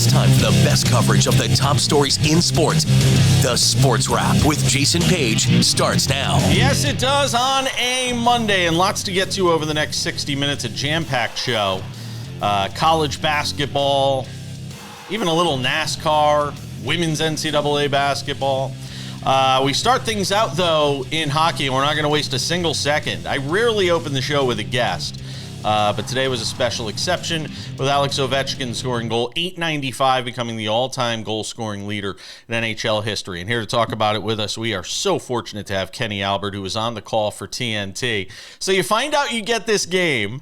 It's time for the best coverage of the top stories in sports. The Sports Wrap with Jason Page starts now. Yes, it does on a Monday, and lots to get to over the next 60 minutes. A jam-packed show. College basketball, even a little NASCAR, women's NCAA basketball. We start things out, though, in hockey, and we're not going to waste a single second. I rarely open the show with a guest, but today was a special exception with Alex Ovechkin scoring goal 895, becoming the all-time goal-scoring leader in NHL history. And here to talk about it with us, we are so fortunate to have Kenny Albert, who was on the call for TNT. So you find out you get this game,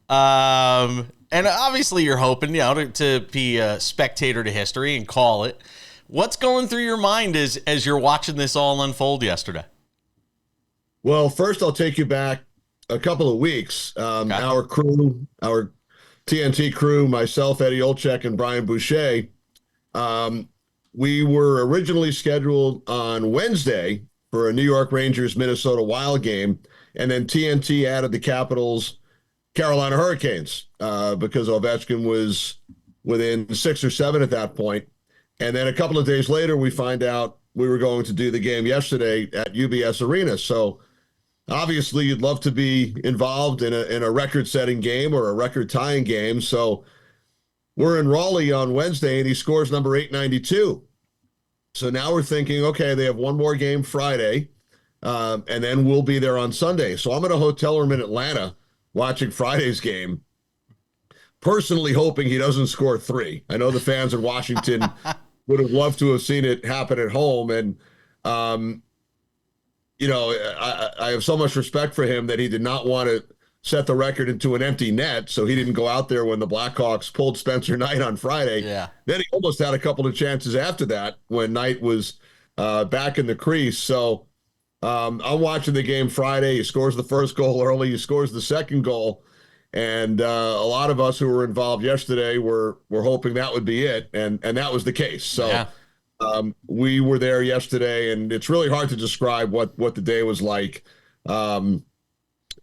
and obviously you're hoping, to be a spectator to history and call it. What's going through your mind as you're watching this all unfold yesterday? Well, first I'll take you back a couple of weeks. Our crew, our TNT crew, myself, Eddie Olczyk, and Brian Boucher, we were originally scheduled on Wednesday for a New York Rangers Minnesota Wild game, and then TNT added the Capitals Carolina Hurricanes because Ovechkin was within 6 or 7 at that point. And then a couple of days later, we find out we were going to do the game yesterday at UBS Arena. So obviously you'd love to be involved in a record-setting game or a record-tying game. So we're in Raleigh on Wednesday, and he scores number 892. So now we're thinking, okay, they have one more game Friday, and then we'll be there on Sunday. So I'm in a hotel room in Atlanta watching Friday's game, personally hoping he doesn't score 3. I know the fans in Washington would have loved to have seen it happen at home. And, I have so much respect for him that he did not want to set the record into an empty net. So he didn't go out there when the Blackhawks pulled Spencer Knight on Friday. Yeah. Then he almost had a couple of chances after that when Knight was back in the crease. So I'm watching the game Friday. He scores the first goal early. He scores the second goal. And a lot of us who were involved yesterday were hoping that would be it, and that was the case. So yeah. We were there yesterday, and it's really hard to describe what the day was like. To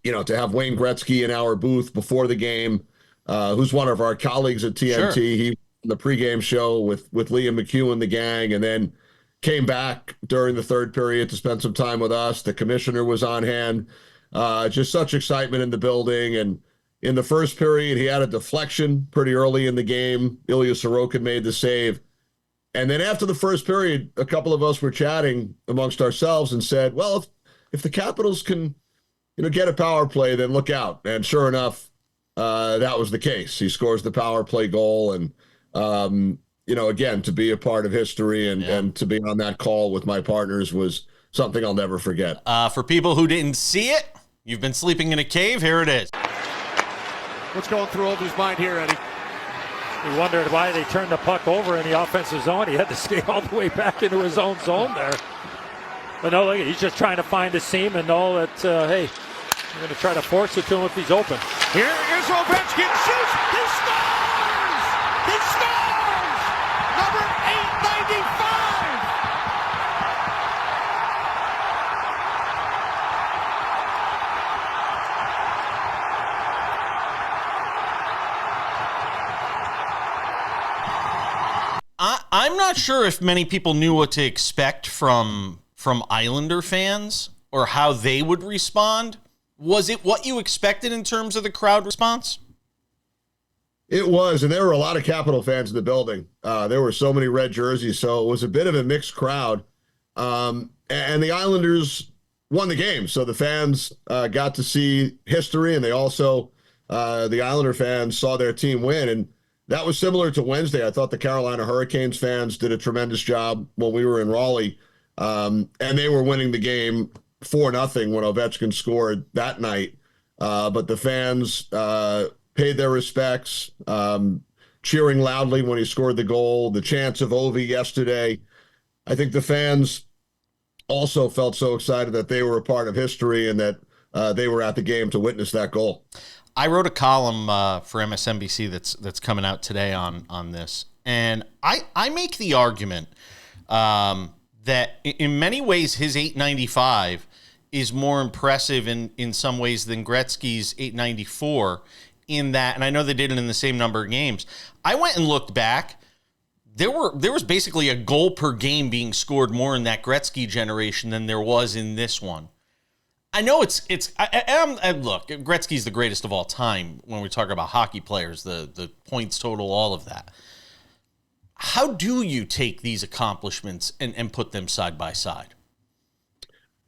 have Wayne Gretzky in our booth before the game, who's one of our colleagues at TNT. Sure. He was on the pregame show with Liam McHugh and the gang, and then came back during the third period to spend some time with us. The commissioner was on hand. Just such excitement in the building. And in the first period, he had a deflection pretty early in the game. Ilya Sorokin made the save. And then after the first period, a couple of us were chatting amongst ourselves and said, well, if the Capitals can, get a power play, then look out. And sure enough, that was the case. He scores the power play goal. And, again, to be a part of history and to be on that call with my partners was something I'll never forget. For people who didn't see it, you've been sleeping in a cave. Here it is. What's going through Ovi's mind here, Eddie? He wondered why they turned the puck over in the offensive zone. He had to skate all the way back into his own zone there. But no, look, he's just trying to find a seam and know that, hey, I'm going to try to force it to him if he's open. Here is Ovechkin. Shoots! He scores! He scores! Number 895! I'm not sure if many people knew what to expect from Islander fans or how they would respond. Was it what you expected in terms of the crowd response? It was, and there were a lot of Capital fans in the building. There were so many red jerseys, so it was a bit of a mixed crowd. And the Islanders won the game, so the fans got to see history, and they also, the Islander fans saw their team win, and that was similar to Wednesday. I thought the Carolina Hurricanes fans did a tremendous job when we were in Raleigh, and they were winning the game 4-0 when Ovechkin scored that night. But the fans paid their respects, cheering loudly when he scored the goal, the chants of Ovi yesterday. I think the fans also felt so excited that they were a part of history and that they were at the game to witness that goal. I wrote a column for MSNBC that's coming out today on this, and I make the argument that in many ways his 895 is more impressive in some ways than Gretzky's 894 in that, and I know they did it in the same number of games. I went and looked back. there was basically a goal per game being scored more in that Gretzky generation than there was in this one. I know look, Gretzky's the greatest of all time when we talk about hockey players, the points total, all of that. How do you take these accomplishments and put them side by side?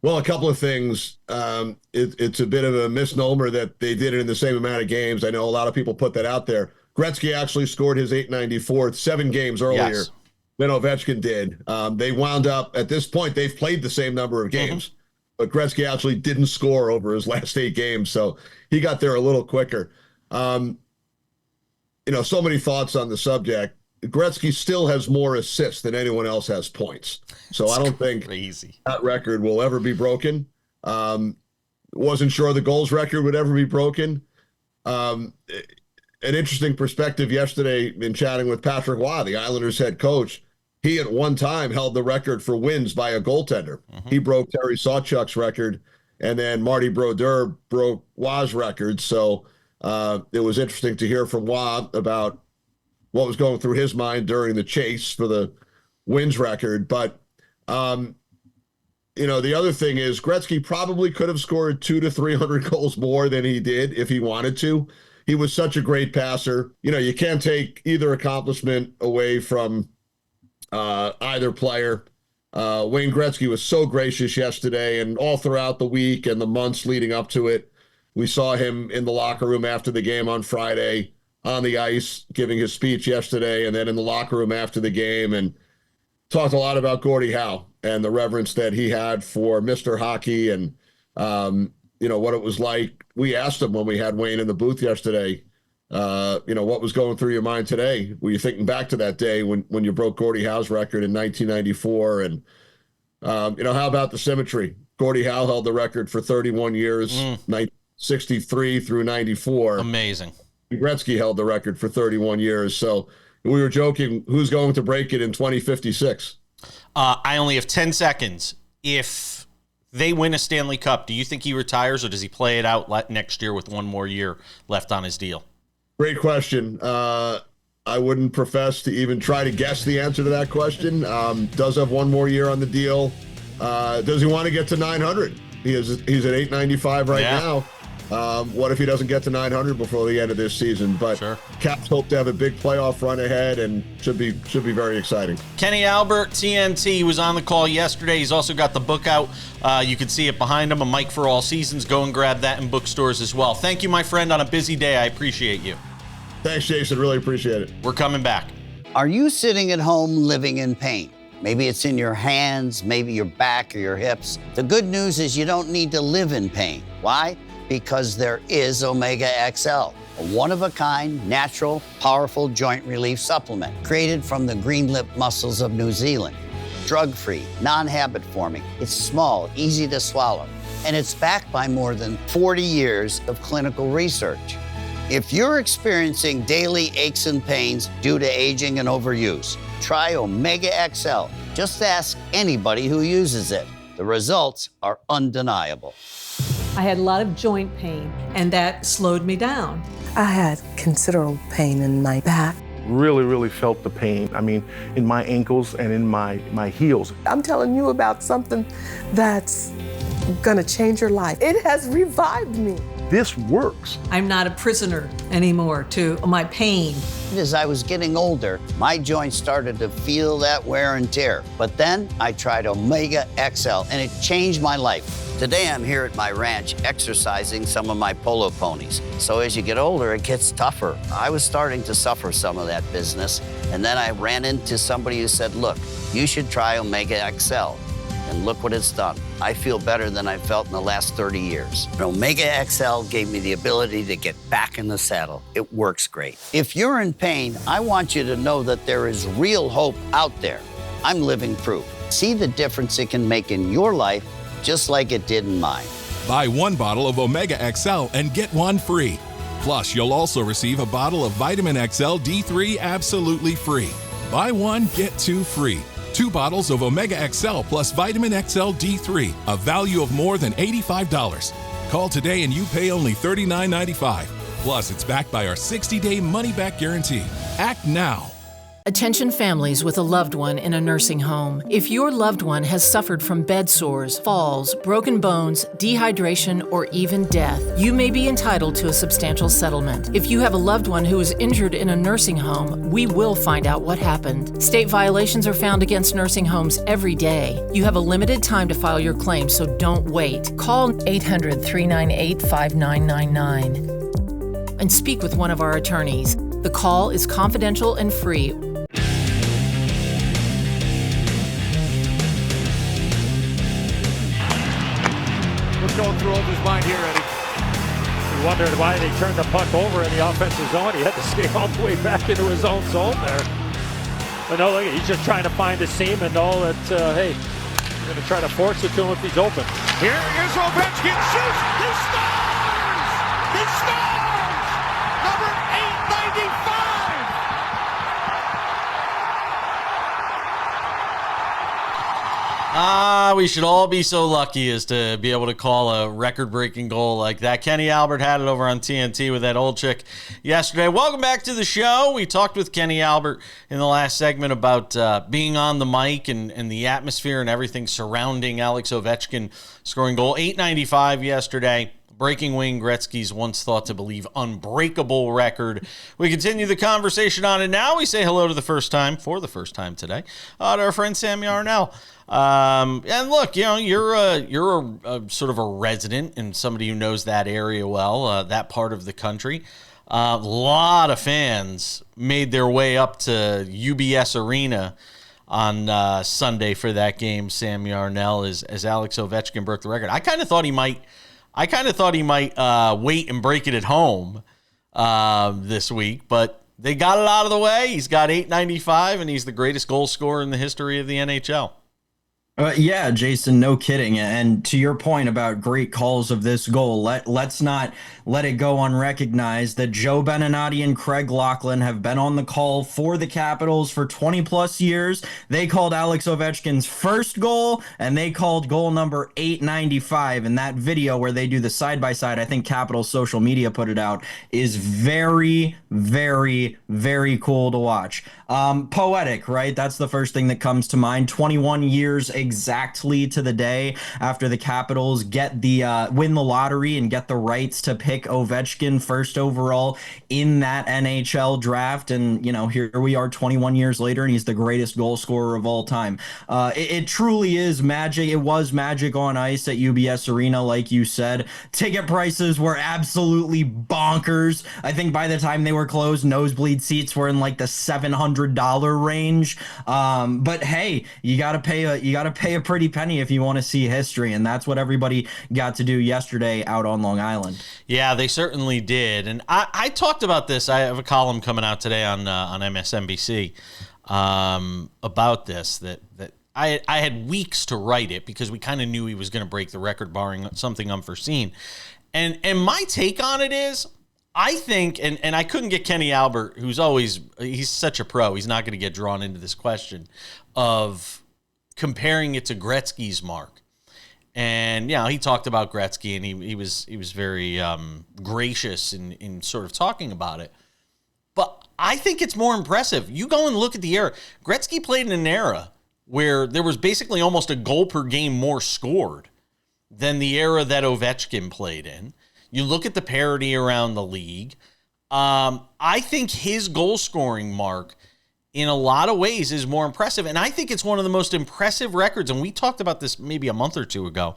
Well, a couple of things. It's a bit of a misnomer that they did it in the same amount of games. I know a lot of people put that out there. Gretzky actually scored his .894 7 games earlier than Ovechkin did. They wound up, at this point, they've played the same number of games, but Gretzky actually didn't score over his last 8 games, so he got there a little quicker. So many thoughts on the subject. Gretzky still has more assists than anyone else has points. So I don't think that record will ever be broken. Wasn't sure the goals record would ever be broken. An interesting perspective yesterday in chatting with Patrick Waugh, the Islanders head coach. He at one time held the record for wins by a goaltender. He broke Terry Sawchuk's record, and then Marty Brodeur broke Waugh's record. So it was interesting to hear from Waugh about what was going through his mind during the chase for the wins record. But, the other thing is Gretzky probably could have scored 200 to 300 goals more than he did if he wanted to. He was such a great passer. You can't take either accomplishment away from either player. Wayne Gretzky was so gracious yesterday and all throughout the week and the months leading up to it. We saw him in the locker room after the game on Friday, on the ice, giving his speech yesterday, and then in the locker room after the game, and talked a lot about Gordie Howe and the reverence that he had for Mr. Hockey and, what it was like. We asked him when we had Wayne in the booth yesterday, what was going through your mind today? Were you thinking back to that day when you broke Gordie Howe's record in 1994? And, how about the symmetry? Gordie Howe held the record for 31 years, 1963 through 94. Amazing. Gretzky held the record for 31 years. So we were joking, who's going to break it in 2056? I only have 10 seconds. If they win a Stanley Cup, do you think he retires or does he play it out next year with one more year left on his deal? Great question. I wouldn't profess to even try to guess the answer to that question. Does have one more year on the deal. Does he want to get to 900? He's at 895 right now. What if he doesn't get to 900 before the end of this season? But Caps hope to have a big playoff run ahead and should be very exciting. Kenny Albert, TNT, was on the call yesterday. He's also got the book out. You can see it behind him, A Mic for All Seasons. Go and grab that in bookstores as well. Thank you, my friend, on a busy day. I appreciate you. Thanks, Jason. Really appreciate it. We're coming back. Are you sitting at home living in pain? Maybe it's in your hands, maybe your back or your hips. The good news is you don't need to live in pain. Why? Because there is Omega XL, a one-of-a-kind, natural, powerful joint relief supplement created from the green-lipped mussels of New Zealand. Drug-free, non-habit forming, it's small, easy to swallow, and it's backed by more than 40 years of clinical research. If you're experiencing daily aches and pains due to aging and overuse, try Omega XL. Just ask anybody who uses it. The results are undeniable. I had a lot of joint pain, and that slowed me down. I had considerable pain in my back. Really felt the pain. I mean, in my ankles and in my heels. I'm telling you about something that's gonna change your life. It has revived me. This works. I'm not a prisoner anymore to my pain. As I was getting older, my joints started to feel that wear and tear. But then I tried Omega XL, and it changed my life. Today I'm here at my ranch exercising some of my polo ponies. So as you get older, it gets tougher. I was starting to suffer some of that business, and then I ran into somebody who said, look, you should try Omega XL. And look what it's done. I feel better than I've felt in the last 30 years. And Omega XL gave me the ability to get back in the saddle. It works great. If you're in pain, I want you to know that there is real hope out there. I'm living proof. See the difference it can make in your life, just like it did in mine. Buy one bottle of Omega XL and get one free. Plus, you'll also receive a bottle of Vitamin XL D3 absolutely free. Buy one, get two free. 2 bottles of Omega XL plus Vitamin XL D3, a value of more than $85. Call today and you pay only $39.95. Plus, it's backed by our 60-day money-back guarantee. Act now. Attention families with a loved one in a nursing home. If your loved one has suffered from bed sores, falls, broken bones, dehydration, or even death, you may be entitled to a substantial settlement. If you have a loved one who is injured in a nursing home, we will find out what happened. State violations are found against nursing homes every day. You have a limited time to file your claim, so don't wait. Call 800-398-5999 and speak with one of our attorneys. The call is confidential and free. Going through Older's mind here, Eddie. He wondered why they turned the puck over in the offensive zone. He had to skate all the way back into his own zone there. But no, look, he's just trying to find a seam and know that, hey, you're going to try to force it to him if he's open. Here's Ovechkin, shoots, he scores! He scores! Number 895! We should all be so lucky as to be able to call a record-breaking goal like that. Kenny Albert had it over on TNT with that old chick yesterday. Welcome back to the show. We talked with Kenny Albert in the last segment about being on the mic and the atmosphere and everything surrounding Alex Ovechkin scoring goal. 895 yesterday, breaking Wayne Gretzky's once thought to believe unbreakable record. We continue the conversation on it now. We say hello to for the first time today, to our friend Sam Yarnell. And look, you're a sort of a resident and somebody who knows that area well, that part of the country. A lot of fans made their way up to UBS Arena on Sunday for that game. Sam Yarnell, as Alex Ovechkin broke the record. I kind of thought he might wait and break it at home this week, but they got it out of the way. He's got 895, and he's the greatest goal scorer in the history of the NHL. Yeah, Jason, no kidding. And to your point about great calls of this goal, let's not let it go unrecognized that Joe Beninati and Craig Laughlin have been on the call for the Capitals for 20 plus years. They called Alex Ovechkin's first goal, and they called goal number 895. And that video where they do the side-by-side, I think Capitals social media put it out, is very, very, very cool to watch. Poetic, right? That's the first thing that comes to mind. 21 years exactly to the day after the Capitals get the win the lottery and get the rights to pick Ovechkin first overall in that NHL draft. And, here we are 21 years later, and he's the greatest goal scorer of all time. It truly is magic. It was magic on ice at UBS Arena, like you said. Ticket prices were absolutely bonkers. I think by the time they were closed, nosebleed seats were in like the $700 range. But hey, you gotta pay a pretty penny if you want to see history, and that's what everybody got to do yesterday out on Long Island. Yeah, they certainly did. And I talked about this. I have a column coming out today on MSNBC about this, that I had weeks to write it because we kind of knew he was going to break the record barring something unforeseen. And my take on it is, I think, and I couldn't get Kenny Albert, he's such a pro, he's not going to get drawn into this question of comparing it to Gretzky's mark. And, he talked about Gretzky, and he was very gracious in sort of talking about it. But I think it's more impressive. You go and look at the era. Gretzky played in an era where there was basically almost a goal per game more scored than the era that Ovechkin played in. You look at the parity around the league. I think his goal scoring mark in a lot of ways is more impressive. And I think it's one of the most impressive records. And we talked about this maybe a month or two ago.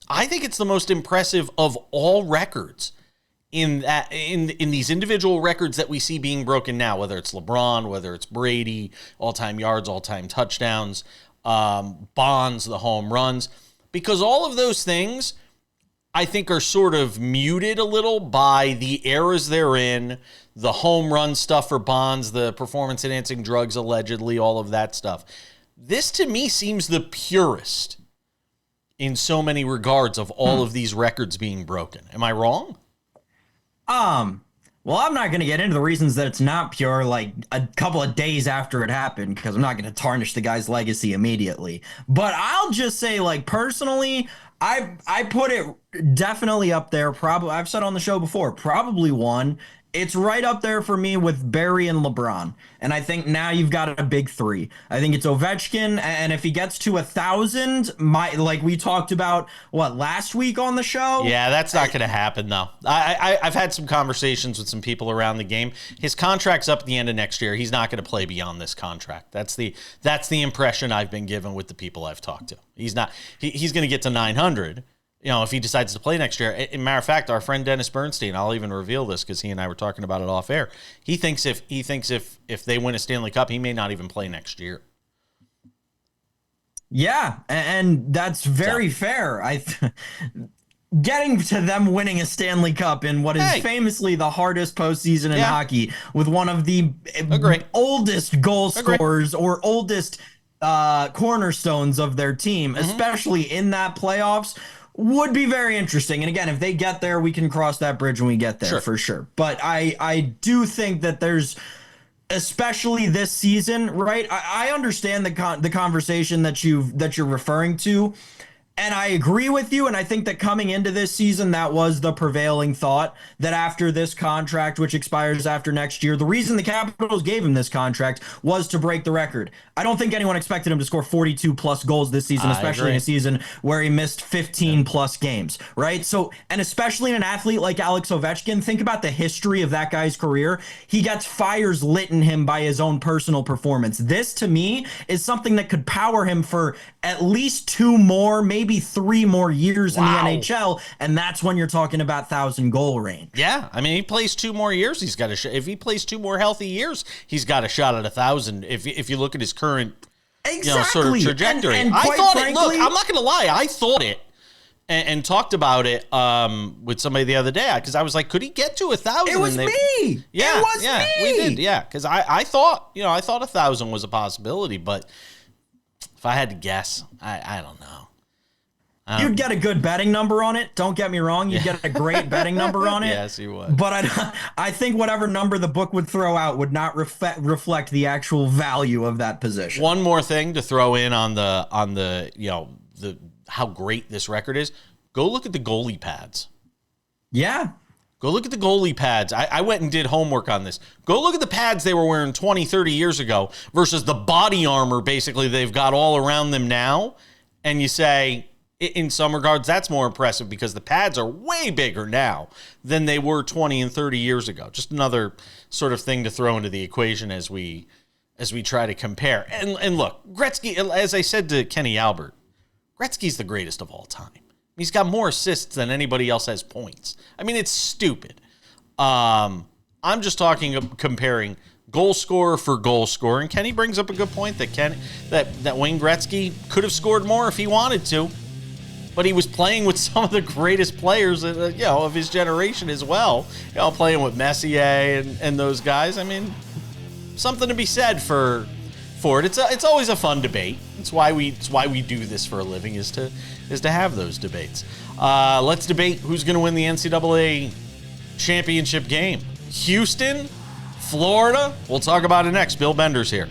I think it's the most impressive of all records in these individual records that we see being broken now, whether it's LeBron, whether it's Brady, all-time yards, all-time touchdowns, Bonds, the home runs, because all of those things I think are sort of muted a little by the eras they're in, the home run stuff for Bonds, the performance-enhancing drugs allegedly, all of that stuff. This, to me, seems the purest in so many regards of all of these records being broken. Am I wrong? Well, I'm not going to get into the reasons that it's not pure like a couple of days after it happened, because I'm not going to tarnish the guy's legacy immediately. But I'll just say, like, personally, I put it definitely up there. Probably, I've said on the show before, probably one. It's right up there for me with Barry and LeBron. And I think now you've got a big three. I think it's Ovechkin, and if he gets to 1,000, like we talked about, last week on the show? Yeah, that's not going to happen, though. I've had some conversations with some people around the game. His contract's up at the end of next year. He's not going to play beyond this contract. That's the impression I've been given with the people I've talked to. He's not. He's going to get to 900. If he decides to play next year. As a matter of fact, our friend Dennis Bernstein, I'll even reveal this because he and I were talking about it off air. He thinks if they win a Stanley Cup, he may not even play next year. Yeah, and that's very fair. Getting to them winning a Stanley Cup in what is famously the hardest postseason in hockey, with one of the oldest goal scorers or oldest cornerstones of their team, especially in that playoffs, would be very interesting. And again, if they get there, we can cross that bridge when we get there for sure. But I do think that there's, especially this season, right? I understand the conversation that you're referring to. And I agree with you, and I think that coming into this season, that was the prevailing thought, that after this contract, which expires after next year, the reason the Capitals gave him this contract was to break the record. I don't think anyone expected him to score 42-plus goals this season, especially in a season where he missed 15-plus games, right? So, and especially in an athlete like Alex Ovechkin, think about the history of that guy's career. He gets fires lit in him by his own personal performance. This, to me, is something that could power him for at least 2 more, maybe 3 more years in the NHL, and that's when you're talking about 1,000-goal range. Yeah, I mean, he plays 2 more years, he's got a if he plays 2 more healthy years, he's got a shot at 1,000. If you look at his current, sort of trajectory, and I thought frankly, it. Look, I'm not going to lie, I thought it, and talked about it with somebody the other day because I was like, could he get to 1,000? It was me. Yeah, it was me. We did. Yeah, because I thought 1,000 was a possibility, but if I had to guess, I don't know. You'd get a good betting number on it. Don't get me wrong. You'd get a great betting number on it. Yes, you would. But I think whatever number the book would throw out would not reflect the actual value of that position. One more thing to throw in on the the how great this record is. Go look at the goalie pads. Yeah. Go look at the goalie pads. I went and did homework on this. Go look at the pads they were wearing 20, 30 years ago versus the body armor basically they've got all around them now. And you say, in some regards, that's more impressive because the pads are way bigger now than they were 20 and 30 years ago. Just another sort of thing to throw into the equation as we try to compare. And look, Gretzky, as I said to Kenny Albert, Gretzky's the greatest of all time. He's got more assists than anybody else has points. I mean, it's stupid. I'm just comparing goal scorer for goal scorer. And Kenny brings up a good point that Wayne Gretzky could have scored more if he wanted to. But he was playing with some of the greatest players, of his generation as well. Playing with Messier and those guys. I mean, something to be said for it. It's always a fun debate. It's why we do this for a living is to have those debates. Let's debate who's going to win the NCAA championship game. Houston, Florida. We'll talk about it next. Bill Bender's here.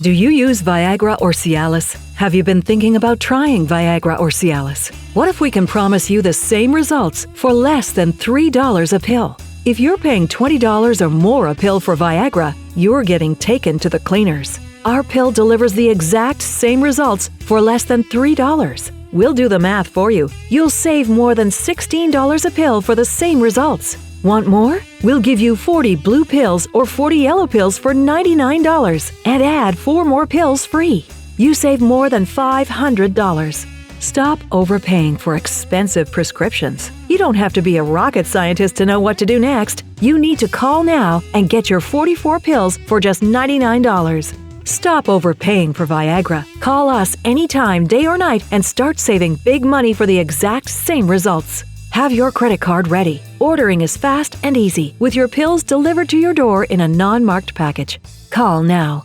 Do you use Viagra or Cialis? Have you been thinking about trying Viagra or Cialis? What if we can promise you the same results for less than $3 a pill? If you're paying $20 or more a pill for Viagra, you're getting taken to the cleaners. Our pill delivers the exact same results for less than $3. We'll do the math for you. You'll save more than $16 a pill for the same results. Want more? We'll give you 40 blue pills or 40 yellow pills for $99 and add 4 more pills free. You save more than $500. Stop overpaying for expensive prescriptions. You don't have to be a rocket scientist to know what to do next. You need to call now and get your 44 pills for just $99. Stop overpaying for Viagra. Call us anytime, day or night, and start saving big money for the exact same results. Have your credit card ready. Ordering is fast and easy, with your pills delivered to your door in a non-marked package. Call now.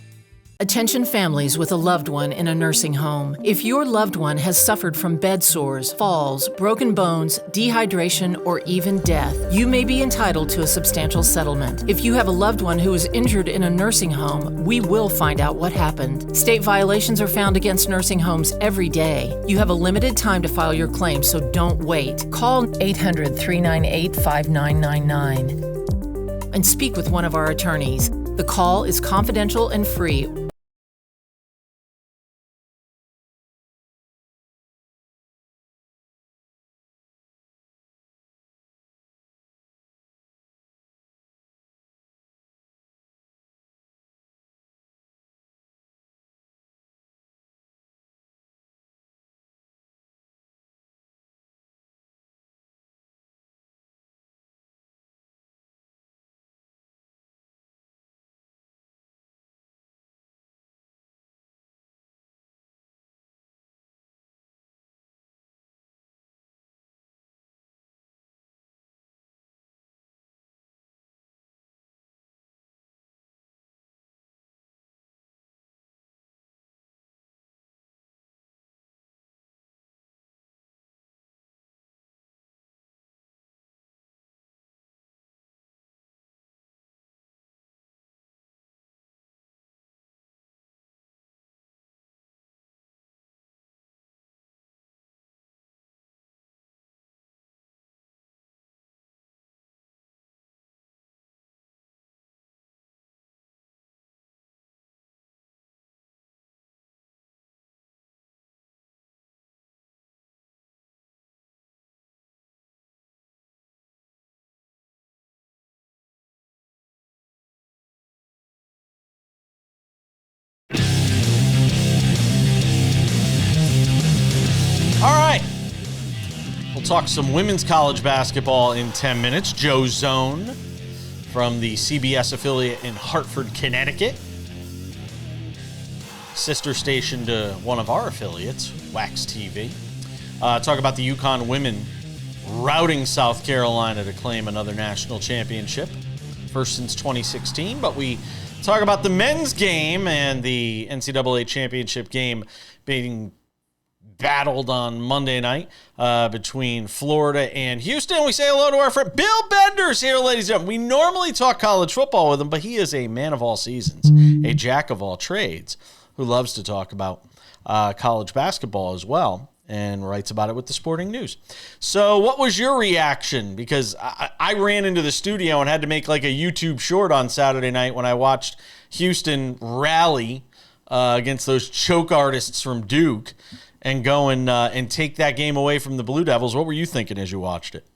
Attention families with a loved one in a nursing home. If your loved one has suffered from bed sores, falls, broken bones, dehydration, or even death, you may be entitled to a substantial settlement. If you have a loved one who is injured in a nursing home, we will find out what happened. State violations are found against nursing homes every day. You have a limited time to file your claim, so don't wait. Call 800-398-5999. and speak with one of our attorneys. The call is confidential and free. All right. We'll talk some women's college basketball in 10 minutes. Joe Zone from the CBS affiliate in Hartford, Connecticut. Sister station to one of our affiliates, Wax TV. Talk about the UConn women routing South Carolina to claim another national championship. First since 2016, but we talk about the men's game and the NCAA championship game being battled on Monday night between Florida and Houston. We say hello to our friend Bill Bender's here, ladies and gentlemen. We normally talk college football with him, but he is a man of all seasons, a jack of all trades, who loves to talk about college basketball as well and writes about it with the Sporting News. So what was your reaction? Because I ran into the studio and had to make like a YouTube short on Saturday night when I watched Houston rally against those choke artists from Duke and go and take that game away from the Blue Devils. What were you thinking as you watched it?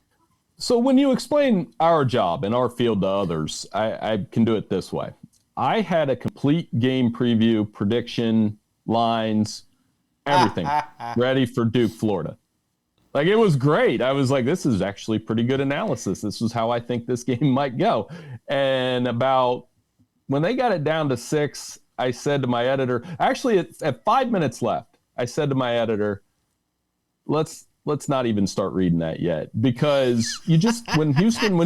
So when you explain our job and our field to others, I can do it this way. I had a complete game preview, prediction, lines, everything ready for Duke, Florida. Like, it was great. I was like, this is actually pretty good analysis. This is how I think this game might go. And about when they got it down to 6, I said to my editor, actually at 5 minutes left, I said to my editor, let's not even start reading that yet, because you just, when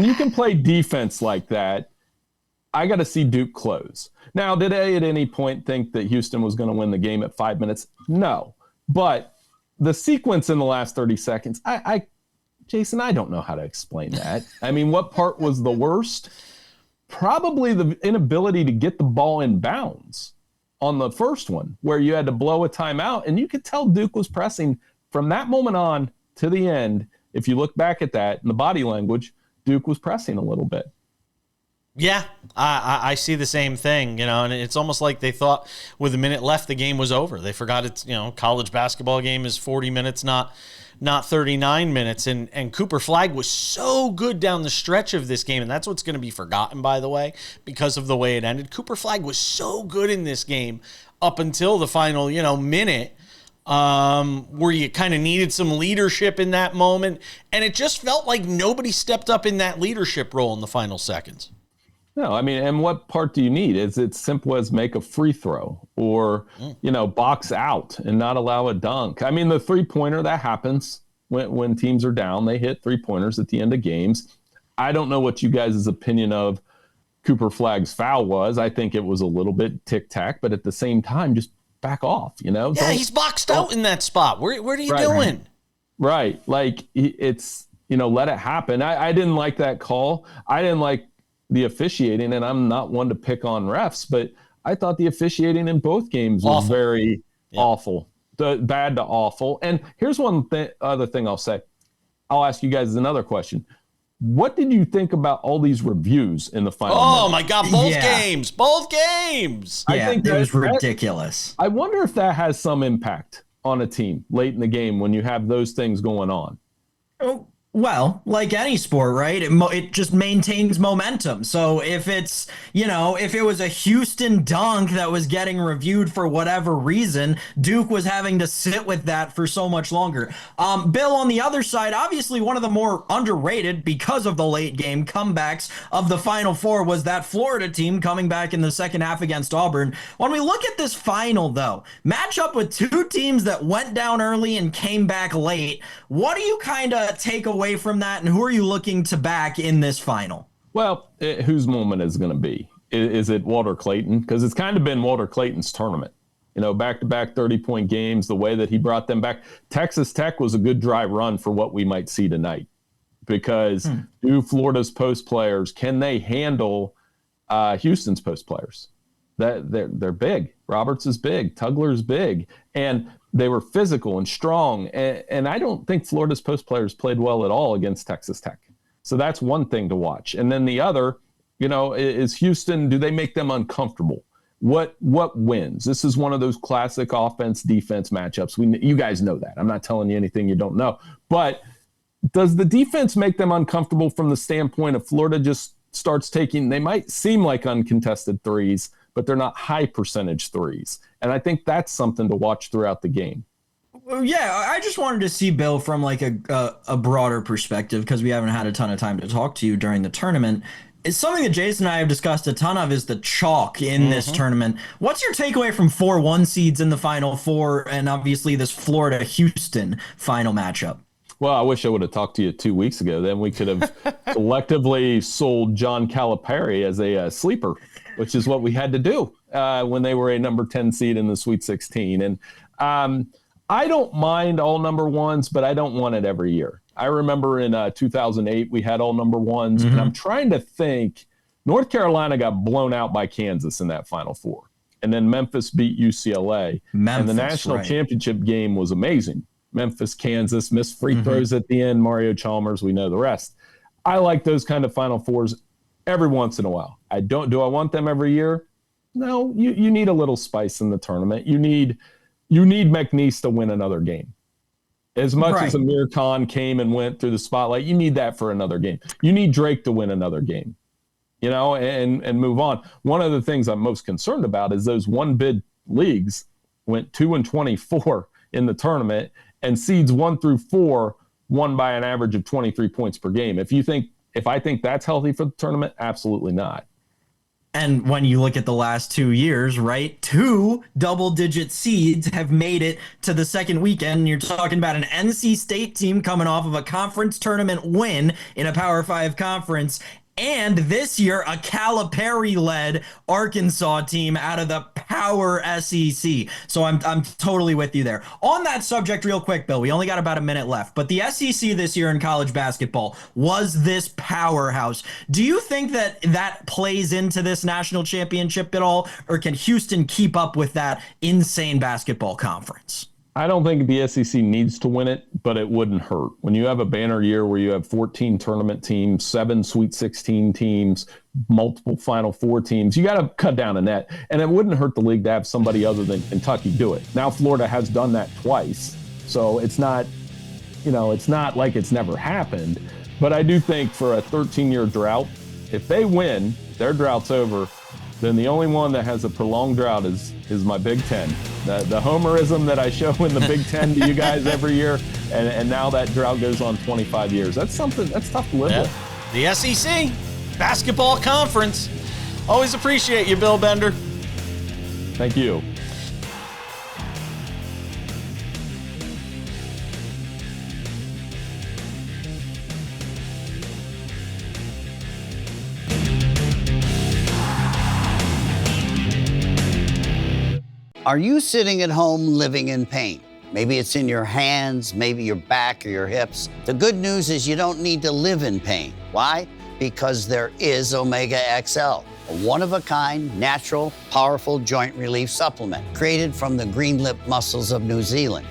you can play defense like that, I got to see Duke close. Now, did I at any point think that Houston was going to win the game at 5 minutes? No. But the sequence in the last 30 seconds, Jason, I don't know how to explain that. I mean, what part was the worst? Probably the inability to get the ball in bounds on the first one, where you had to blow a timeout, and you could tell Duke was pressing from that moment on to the end. If you look back at that in the body language, Duke was pressing a little bit. Yeah, I see the same thing, and it's almost like they thought with a minute left the game was over. They forgot it's, college basketball game is 40 minutes, not 39 minutes. And Cooper Flagg was so good down the stretch of this game, and that's what's going to be forgotten, by the way, because of the way it ended. Cooper Flagg was so good in this game up until the final, minute, where you kind of needed some leadership in that moment. And it just felt like nobody stepped up in that leadership role in the final seconds. No, I mean, and what part do you need? Is it simple as make a free throw or, box out and not allow a dunk? I mean, the three-pointer, that happens when teams are down. They hit three-pointers at the end of games. I don't know what you guys' opinion of Cooper Flagg's foul was. I think it was a little bit tic-tac, but at the same time, just back off, Yeah, he's boxed out in that spot. What are you doing? Right. Like, it's, let it happen. I didn't like that call. I didn't like the officiating, and I'm not one to pick on refs, but I thought the officiating in both games was very awful, bad to awful. And here's one other thing I'll say. I'll ask you guys another question. What did you think about all these reviews in the final? Oh my God, both games. I think that was ridiculous. I wonder if that has some impact on a team late in the game when you have those things going on. Oh, well, like any sport, right? It just maintains momentum. So if it's, if it was a Houston dunk that was getting reviewed for whatever reason, Duke was having to sit with that for so much longer. Bill, on the other side, obviously one of the more underrated because of the late game comebacks of the Final Four was that Florida team coming back in the second half against Auburn. When we look at this final, though, matchup with two teams that went down early and came back late, what do you kind of take away from that, and who are you looking to back in this final? Well, whose moment is going to be? Is it Walter Clayton? Because it's kind of been Walter Clayton's tournament. Back-to-back 30-point games, the way that he brought them back. Texas Tech was a good dry run for what we might see tonight. Because do Florida's post players, can they handle Houston's post players? They're big. Roberts is big. Tugler's big. And they were physical and strong. And I don't think Florida's post players played well at all against Texas Tech. So that's one thing to watch. And then the other, is Houston, do they make them uncomfortable? What wins? This is one of those classic offense-defense matchups. You guys know that. I'm not telling you anything you don't know. But does the defense make them uncomfortable from the standpoint of Florida just starts taking, they might seem like uncontested threes, but they're not high percentage threes. And I think that's something to watch throughout the game. Well, yeah, I just wanted to see, Bill, from like a broader perspective, because we haven't had a ton of time to talk to you during the tournament. It's something that Jason and I have discussed a ton of, is the chalk in this tournament. What's your takeaway from 4-1 seeds in the Final Four and obviously this Florida-Houston final matchup? Well, I wish I would have talked to you 2 weeks ago. Then we could have collectively sold John Calipari as a sleeper, which is what we had to do when they were a number 10 seed in the Sweet 16. And I don't mind all number ones, but I don't want it every year. I remember in 2008, we had all number ones, and I'm trying to think. North Carolina got blown out by Kansas in that Final Four. And then Memphis beat UCLA. And the national championship game was amazing. Memphis, Kansas, missed free throws at the end. Mario Chalmers, we know the rest. I like those kind of Final Fours every once in a while. Do I want them every year? No, you need a little spice in the tournament. You need McNeese to win another game. As much as Amir Khan came and went through the spotlight, you need that for another game. You need Drake to win another game, and move on. One of the things I'm most concerned about is those one bid leagues went 2-24 in the tournament, and seeds 1 through 4 won by an average of 23 points per game. If I think that's healthy for the tournament, absolutely not. And when you look at the last 2 years, right, 2 double-digit seeds have made it to the second weekend. You're talking about an NC State team coming off of a conference tournament win in a Power 5 conference, and this year a Calipari-led Arkansas team out of the Power SEC. So I'm totally with you there. On that subject real quick, Bill, we only got about a minute left, but the SEC this year in college basketball was this powerhouse. Do you think that plays into this national championship at all, or can Houston keep up with that insane basketball conference? I don't think the SEC needs to win it, but it wouldn't hurt. When you have a banner year where you have 14 tournament teams, 7 Sweet 16 teams, multiple Final Four teams, you got to cut down a net. And it wouldn't hurt the league to have somebody other than Kentucky do it. Now Florida has done that twice, so it's not like it's never happened. But I do think for a 13-year drought, if they win, their drought's over. Then the only one that has a prolonged drought is my Big Ten. The homerism that I show in the Big Ten to you guys every year, and now that drought goes on 25 years. That's tough to live with. The SEC Basketball Conference. Always appreciate you, Bill Bender. Thank you. Are you sitting at home living in pain? Maybe it's in your hands, maybe your back or your hips. The good news is you don't need to live in pain. Why? Because there is Omega XL, a one-of-a-kind, natural, powerful joint relief supplement created from the green lip mussels of New Zealand.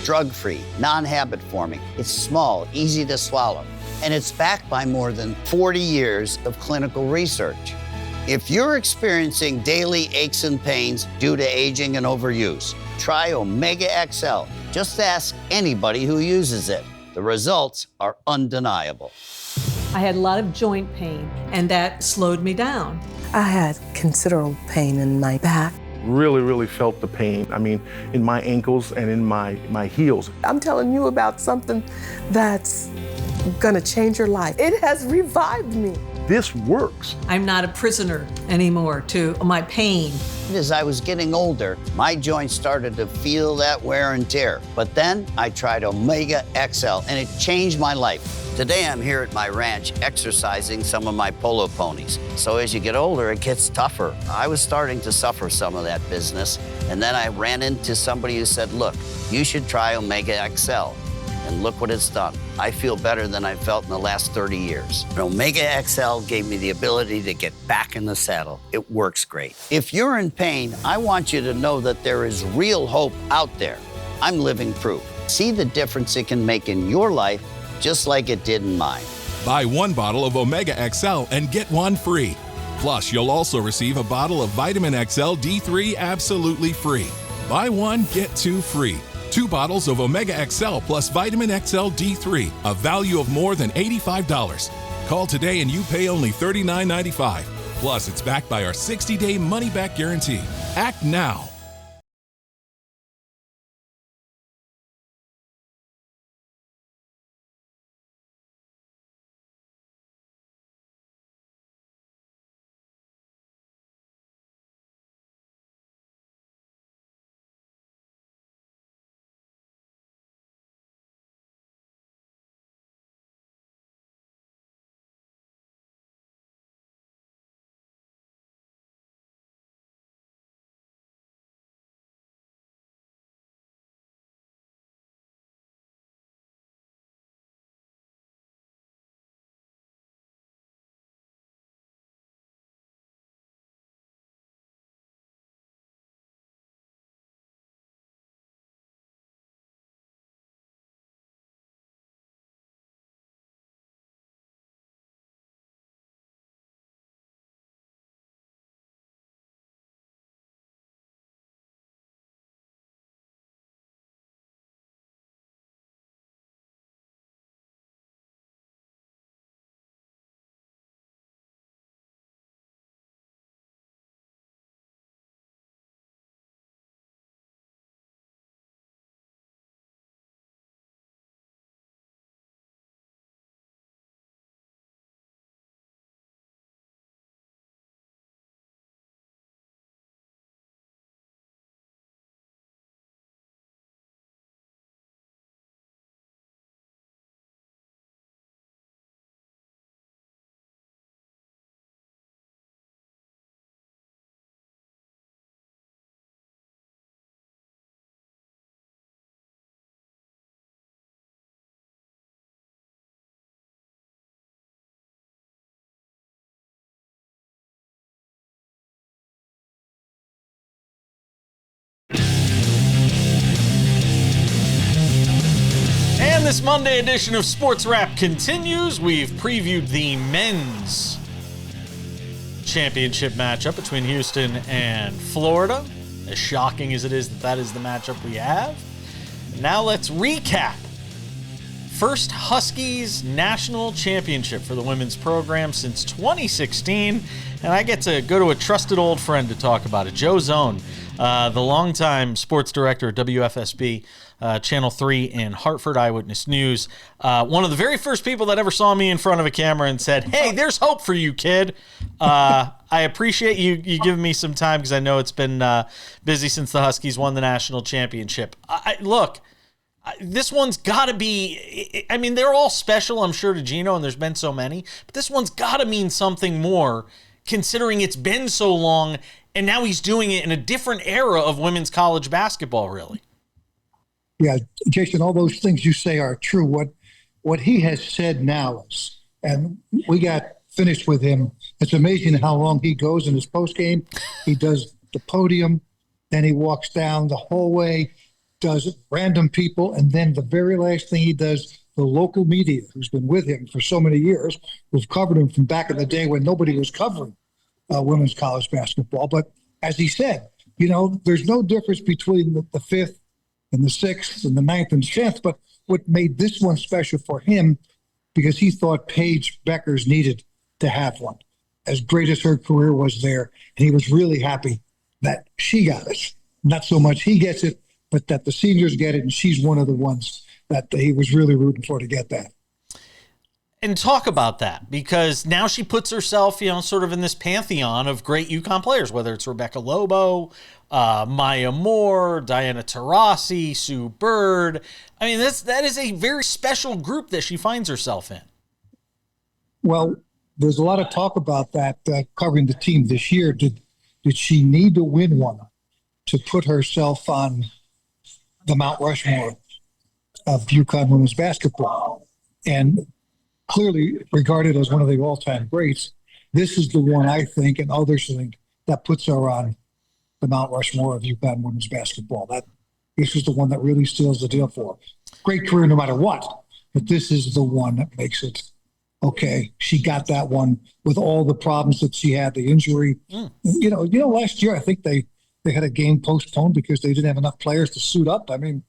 Drug-free, non-habit forming. It's small, easy to swallow. and it's backed by more than 40 years of clinical research. If you're experiencing daily aches and pains due to aging and overuse, try Omega XL. Just ask anybody who uses it. The results are undeniable. I had a lot of joint pain, and that slowed me down. I had considerable pain in my back. Really felt the pain. I mean, in my ankles and in my heels. I'm telling you about something that's gonna change your life. It has revived me. This works. I'm not a prisoner anymore to my pain. As I was getting older, my joints started to feel that wear and tear. But then I tried Omega XL, and it changed my life. Today I'm here at my ranch exercising some of my polo ponies. So as you get older, it gets tougher. I was starting to suffer some of that business, and then I ran into somebody who said, look, you should try Omega XL. And look what it's done. I feel better than I felt in the last 30 years. And Omega XL gave me the ability to get back in the saddle. It works great. If you're in pain, I want you to know that there is real hope out there. I'm living proof. See the difference it can make in your life, just like it did in mine. Buy one bottle of Omega XL and get one free. Plus, you'll also receive a bottle of Vitamin XL D3 absolutely free. Buy one, get two free. 2 bottles of Omega XL plus Vitamin XL D3, a value of more than $85. Call today and you pay only $39.95. Plus, it's backed by our 60-day money-back guarantee. Act now. And this Monday edition of SportsWrap continues. We've previewed the men's championship matchup between Houston and Florida. As shocking as it is that that is the matchup we have. Now let's recap. First Huskies national championship for the women's program since 2016. And I get to go to a trusted old friend to talk about it. Joe Zone, the longtime sports director at WFSB, Channel 3 in Hartford, Eyewitness News. One of the very first people that ever saw me in front of a camera and said, hey, there's hope for you, kid. I appreciate you giving me some time because I know it's been busy since the Huskies won the national championship. Look, this one's got to be, I mean, they're all special, I'm sure, to Geno, and there's been so many, but this one's got to mean something more considering it's been so long, and now he's doing it in a different era of women's college basketball, really. Yeah, Jason, all those things you say are true. What he has said now is, and we got finished with him, it's amazing how long he goes in his postgame. He does the podium, then he walks down the hallway, does random people, and then the very last thing he does the local media who's been with him for so many years, who've covered him from back in the day when nobody was covering women's college basketball. But as he said, there's no difference between the fifth and the sixth and the ninth and 10th. But what made this one special for him, because he thought Paige Beckers needed to have one, as great as her career was there. And he was really happy that she got it. Not so much he gets it, but that the seniors get it. And she's one of the ones that he was really rooting for to get that. And talk about that, because now she puts herself, sort of in this pantheon of great UConn players, whether it's Rebecca Lobo, Maya Moore, Diana Taurasi, Sue Bird. I mean, that is a very special group that she finds herself in. Well, there's a lot of talk about that covering the team this year. Did she need to win one to put herself on the Mount Rushmore of UConn women's basketball? And clearly regarded as one of the all-time greats, this is the one, I think, and others think, that puts her on the Mount Rushmore of UConn women's basketball. This is the one that really seals the deal for her. Great career no matter what, but this is the one that makes it, okay, she got that one with all the problems that she had, the injury. Last year I think they had a game postponed because they didn't have enough players to suit up. I mean,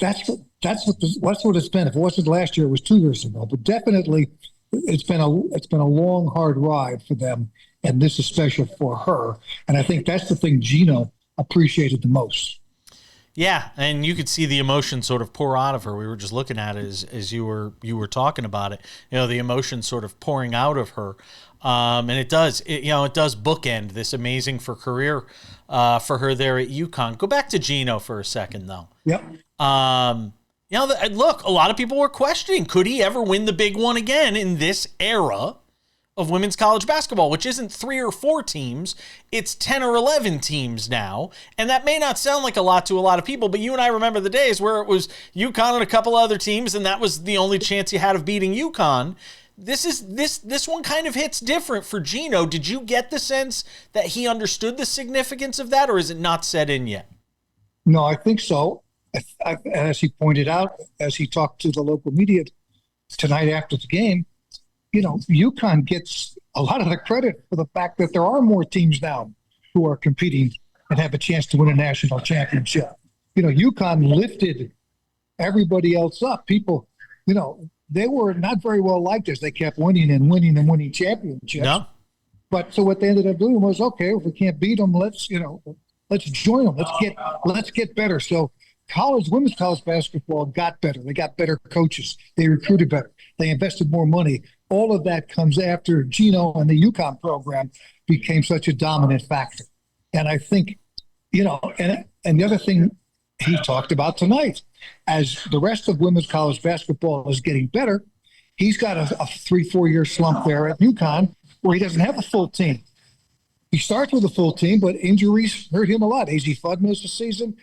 that's what it's been. If it wasn't last year, it was 2 years ago. But definitely, it's been a long, hard ride for them, and this is special for her. And I think that's the thing Geno appreciated the most. Yeah, and you could see the emotion sort of pour out of her. We were just looking at it as you were talking about it. The emotion sort of pouring out of her, and it does bookend this amazing career for her there at UConn. Go back to Geno for a second, though. Yep. Look, a lot of people were questioning, could he ever win the big one again in this era of women's college basketball, which isn't 3 or 4 teams, it's 10 or 11 teams now. And that may not sound like a lot to a lot of people, but you and I remember the days where it was UConn and a couple other teams, and that was the only chance you had of beating UConn. This one kind of hits different for Geno. Did you get the sense that he understood the significance of that, or is it not set in yet? No, I think so. As he pointed out, as he talked to the local media tonight after the game, UConn gets a lot of the credit for the fact that there are more teams now who are competing and have a chance to win a national championship. UConn lifted everybody else up. People, they were not very well liked as they kept winning and winning and winning championships. No. But so what they ended up doing was, okay, if we can't beat them, let's join them. Let's get better. So women's college basketball got better. They got better coaches. They recruited better. They invested more money. All of that comes after Geno and the UConn program became such a dominant factor. And I think, and the other thing he talked about tonight, as the rest of women's college basketball is getting better, he's got a 3-4 year slump there at UConn where he doesn't have a full team. He starts with a full team, but injuries hurt him a lot. AZ Fudd missed a season.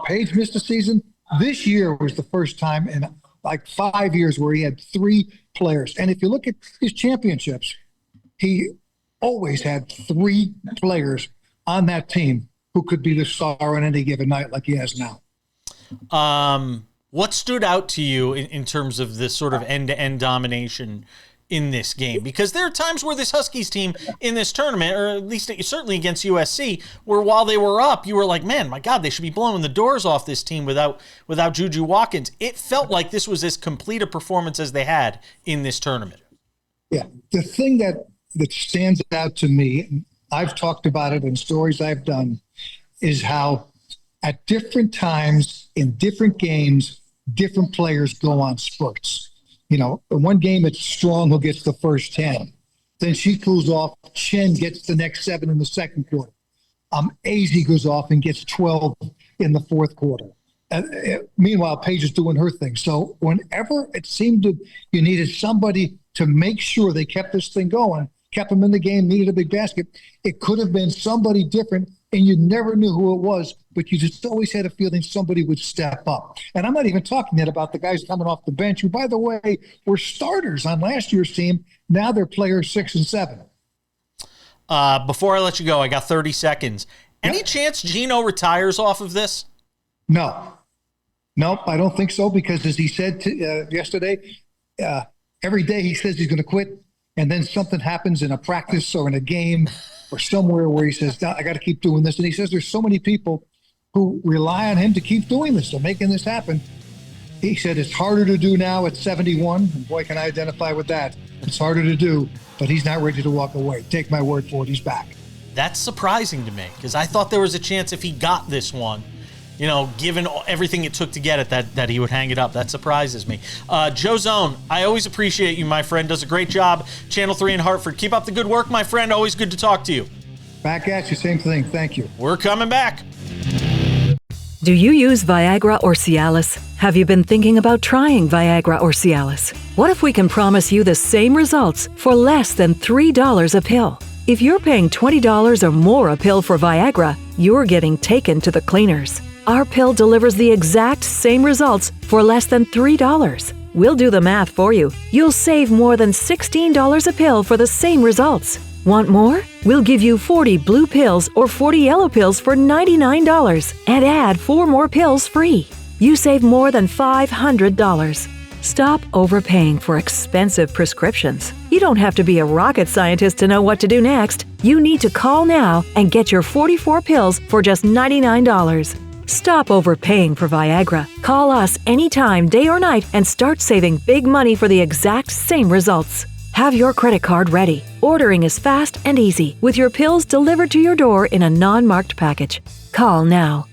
Paige missed a season. This year was the first time in like 5 years where he had 3 players. And if you look at his championships, he always had 3 players on that team who could be the star on any given night like he has now. What stood out to you in terms of this sort of end-to-end domination in this game? Because there are times where this Huskies team in this tournament, or at least certainly against USC, where while they were up, you were like, man, my God, they should be blowing the doors off this team without Juju Watkins. It felt like this was as complete a performance as they had in this tournament. Yeah, the thing that stands out to me, I've talked about it in stories I've done, is how at different times in different games, different players go on spurts. In one game, it's Strong who gets the first 10. Then she cools off. Chen gets the next 7 in the second quarter. AZ goes off and gets 12 in the fourth quarter. Meanwhile, Paige is doing her thing. So whenever it seemed you needed somebody to make sure they kept this thing going, kept them in the game, needed a big basket, it could have been somebody different, and you never knew who it was, but you just always had a feeling somebody would step up. And I'm not even talking yet about the guys coming off the bench who, by the way, were starters on last year's team. Now they're players 6 and 7. Before I let you go, I got 30 seconds. Any chance Geno retires off of this? No. Nope, I don't think so, because as he said yesterday, every day he says he's going to quit, and then something happens in a practice or in a game or somewhere where he says, I got to keep doing this. And he says there's so many people who rely on him to keep doing this, to making this happen. He said it's harder to do now at 71, and boy, can I identify with that. It's harder to do, but he's not ready to walk away. Take my word for it, he's back. That's surprising to me, because I thought there was a chance if he got this one, given everything it took to get it, that he would hang it up. That surprises me. Joe Zone, I always appreciate you, my friend. Does a great job. Channel 3 in Hartford. Keep up the good work, my friend. Always good to talk to you. Back at you. Same thing. Thank you. We're coming back. Do you use Viagra or Cialis? Have you been thinking about trying Viagra or Cialis? What if we can promise you the same results for less than $3 a pill? If you're paying $20 or more a pill for Viagra, you're getting taken to the cleaners. Our pill delivers the exact same results for less than $3. We'll do the math for you. You'll save more than $16 a pill for the same results. Want more? We'll give you 40 blue pills or 40 yellow pills for $99 and add 4 more pills free. You save more than $500. Stop overpaying for expensive prescriptions. You don't have to be a rocket scientist to know what to do next. You need to call now and get your 44 pills for just $99. Stop overpaying for Viagra. Call us anytime, day or night, and start saving big money for the exact same results. Have your credit card ready. Ordering is fast and easy, with your pills delivered to your door in a non-marked package. Call now.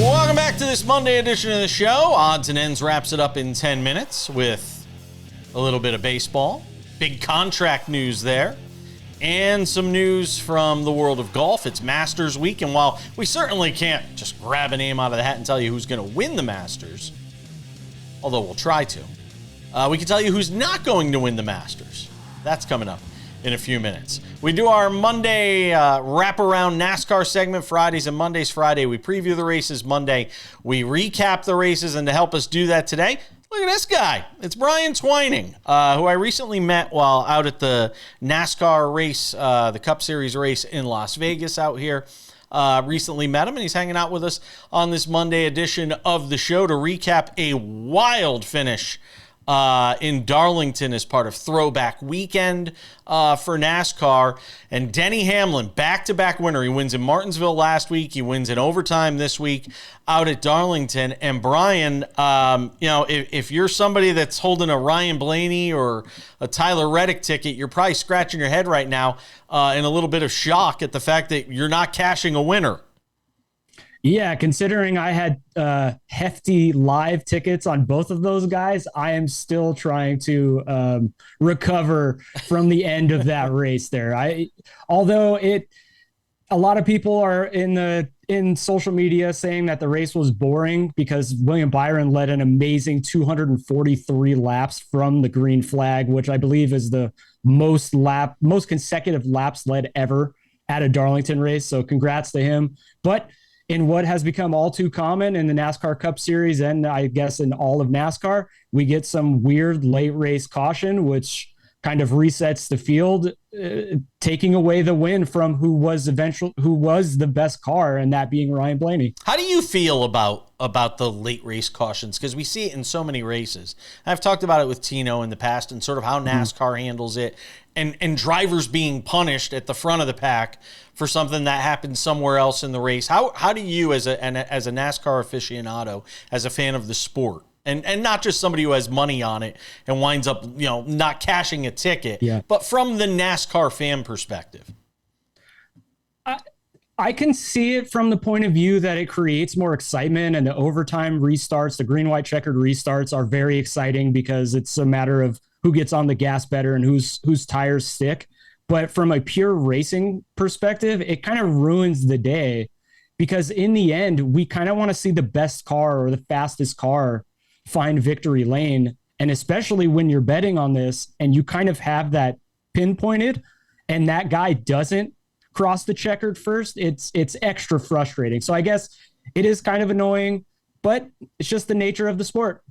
Welcome back to this Monday edition of the show. Odds and Ends wraps it up in 10 minutes with a little bit of baseball. Big contract news there. And some news from the world of golf. It's Masters week, and while we certainly can't just grab a name out of the hat and tell you who's going to win the Masters, although we'll try to, we can tell you who's not going to win the Masters. That's coming up in a few minutes. We do our Monday wraparound NASCAR segment, Fridays and Mondays. Friday, we preview the races. Monday, we recap the races. And to help us do that today, look at this guy. It's Brian Twining, who I recently met while out at the NASCAR race, the Cup Series race in Las Vegas out here. Recently met him, and he's hanging out with us on this Monday edition of the show to recap a wild finish in Darlington as part of Throwback Weekend for NASCAR. And Denny Hamlin, back-to-back winner. He wins in Martinsville last week. He wins in overtime this week out at Darlington. And Brian, if you're somebody that's holding a Ryan Blaney or a Tyler Reddick ticket, you're probably scratching your head right now in a little bit of shock at the fact that you're not cashing a winner. Yeah, considering I had hefty live tickets on both of those guys, I am still trying to recover from the end of that race there. Although a lot of people are in social media saying that the race was boring because William Byron led an amazing 243 laps from the green flag, which I believe is the most consecutive laps led ever at a Darlington race. So congrats to him. But in what has become all too common in the NASCAR Cup Series, and I guess in all of NASCAR, we get some weird late race caution, which kind of resets the field, taking away the win from who was the best car, and that being Ryan Blaney. How do you feel about the late race cautions? Because we see it in so many races. I've talked about it with Tino in the past and sort of how NASCAR handles it, and drivers being punished at the front of the pack for something that happened somewhere else in the race. How do you, as a NASCAR aficionado, as a fan of the sport, and not just somebody who has money on it and winds up, not cashing a ticket, but from the NASCAR fan perspective? I can see it from the point of view that it creates more excitement, and the overtime restarts, the green, white checkered restarts are very exciting because it's a matter of who gets on the gas better and whose tires stick. But from a pure racing perspective, it kind of ruins the day, because in the end, we kind of want to see the best car or the fastest car find victory lane. And especially when you're betting on this and you kind of have that pinpointed and that guy doesn't cross the checkered first, it's extra frustrating. So I guess it is kind of annoying, but it's just the nature of the sport.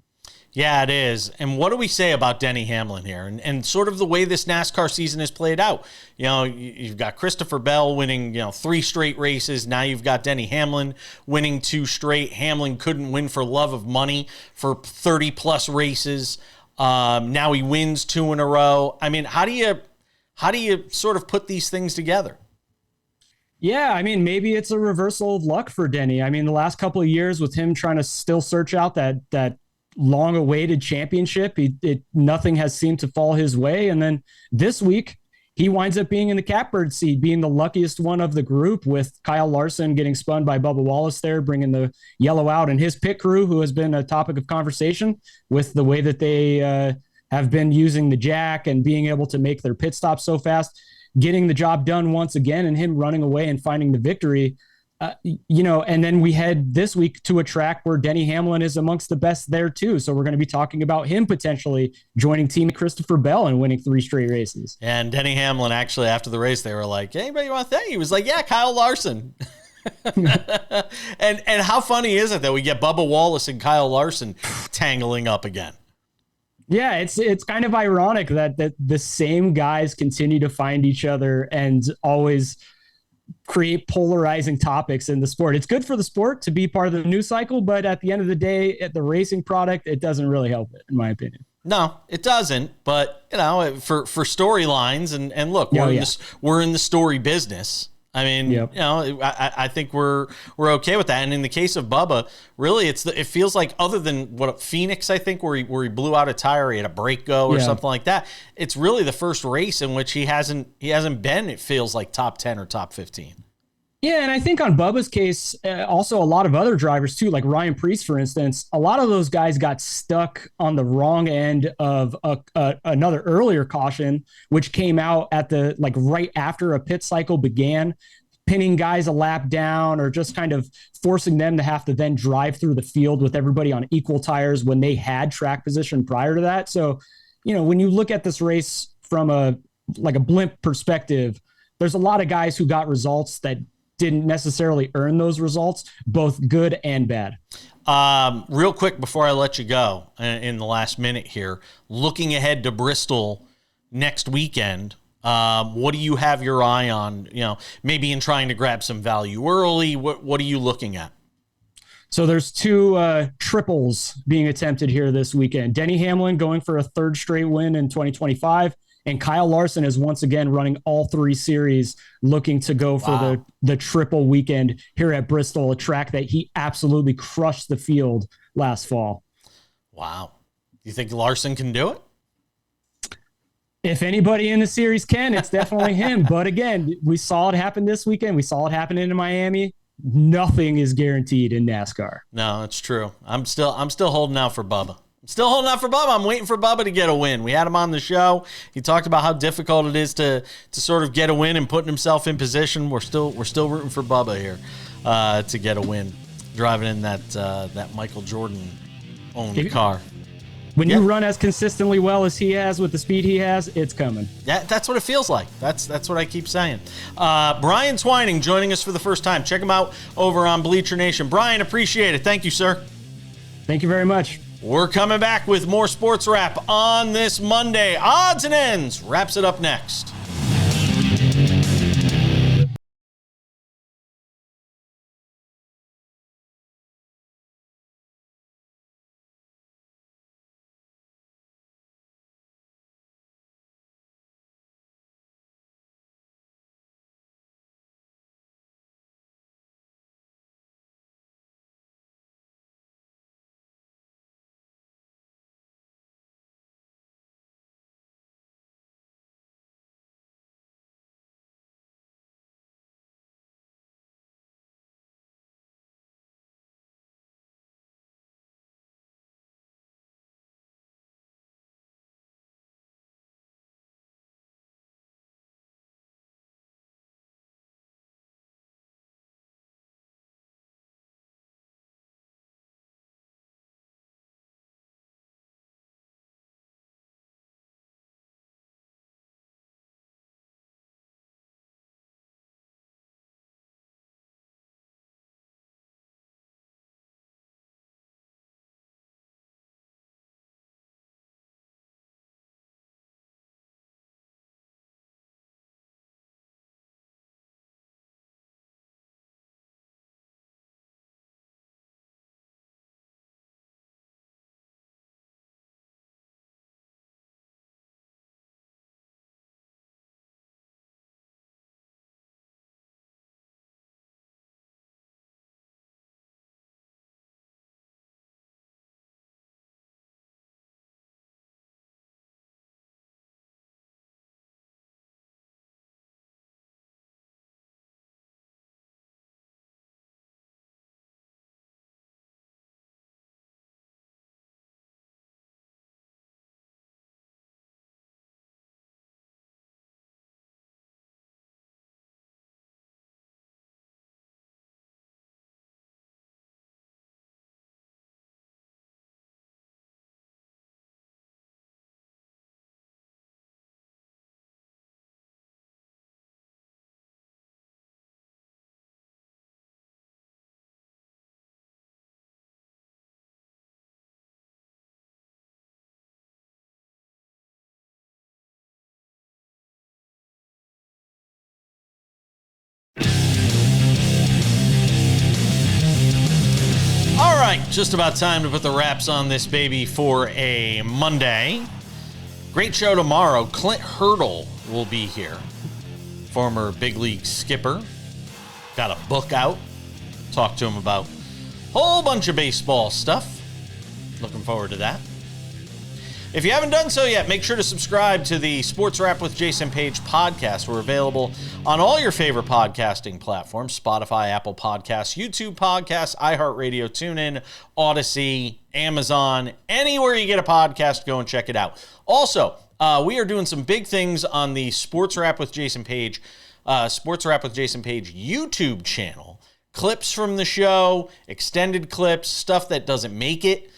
Yeah, it is. And what do we say about Denny Hamlin here and sort of the way this NASCAR season has played out? You've got Christopher Bell winning, 3 straight races. Now you've got Denny Hamlin winning 2 straight. Hamlin couldn't win for love of money for 30 plus races. Now he wins 2 in a row. I mean, how do you sort of put these things together? Yeah, I mean, maybe it's a reversal of luck for Denny. I mean, the last couple of years with him trying to still search out that long-awaited championship, nothing has seemed to fall his way. And then this week, he winds up being in the catbird seat, being the luckiest one of the group, with Kyle Larson getting spun by Bubba Wallace there, bringing the yellow out. And his pit crew, who has been a topic of conversation with the way that they have been using the jack and being able to make their pit stops so fast, getting the job done once again, and him running away and finding the victory. And then we head this week to a track where Denny Hamlin is amongst the best there too. So we're going to be talking about him potentially joining team Christopher Bell and winning 3 straight races. And Denny Hamlin, actually, after the race, they were like, "Hey, anybody want to thank?" He was like, "Yeah, Kyle Larson." and how funny is it that we get Bubba Wallace and Kyle Larson tangling up again? Yeah, it's kind of ironic that the same guys continue to find each other and always create polarizing topics in the sport. It's good for the sport to be part of the news cycle, but at the end of the day, at the racing product, it doesn't really help it, in my opinion. No, it doesn't. But for storylines and look, we're in the story business. I mean, I think we're okay with that. And in the case of Bubba, really, it feels like, other than Phoenix, I think, where he blew out a tire, he had a brake go or something like that. It's really the first race in which he hasn't been, it feels like, top 10 or top 15. Yeah, and I think on Bubba's case, also a lot of other drivers too, like Ryan Preece, for instance, a lot of those guys got stuck on the wrong end of another earlier caution, which came out at right after a pit cycle began, pinning guys a lap down or just kind of forcing them to have to then drive through the field with everybody on equal tires when they had track position prior to that. So, when you look at this race from a blimp perspective, there's a lot of guys who got results that didn't necessarily earn those results, both good and bad. Real quick before I let you go in the last minute here, looking ahead to Bristol next weekend, what do you have your eye on, maybe in trying to grab some value early? What are you looking at? So there's 2 triples being attempted here this weekend. Denny Hamlin going for a 3rd straight win in 2025. And Kyle Larson is once again running all 3 series, looking to go for the triple weekend here at Bristol, a track that he absolutely crushed the field last fall. Wow. You think Larson can do it? If anybody in the series can, it's definitely him. But again, we saw it happen this weekend. We saw it happen in Miami. Nothing is guaranteed in NASCAR. No, it's true. I'm still holding out for Bubba. Still holding out for Bubba. I'm waiting for Bubba to get a win. We had him on the show. He talked about how difficult it is to sort of get a win and putting himself in position. We're still rooting for Bubba here to get a win, driving in that Michael Jordan owned car. When you run as consistently well as he has with the speed he has, it's coming. Yeah, that's what it feels like. That's what I keep saying. Brian Twining joining us for the first time. Check him out over on Bleacher Nation. Brian, appreciate it. Thank you, sir. Thank you very much. We're coming back with more Sports Wrap on this Monday. Odds and Ends wraps it up next. All right, just about time to put the wraps on this baby for a Monday. Great show tomorrow. Clint Hurdle will be here. Former big league skipper. Got a book out. Talk to him about a whole bunch of baseball stuff. Looking forward to that. If you haven't done so yet, make sure to subscribe to the Sports Wrap with Jason Page podcast. We're available on all your favorite podcasting platforms: Spotify, Apple Podcasts, YouTube Podcasts, iHeartRadio, TuneIn, Odyssey, Amazon. Anywhere you get a podcast, go and check it out. Also, we are doing some big things on the Sports Wrap with Jason Page YouTube channel. Clips from the show, extended clips, stuff that doesn't make it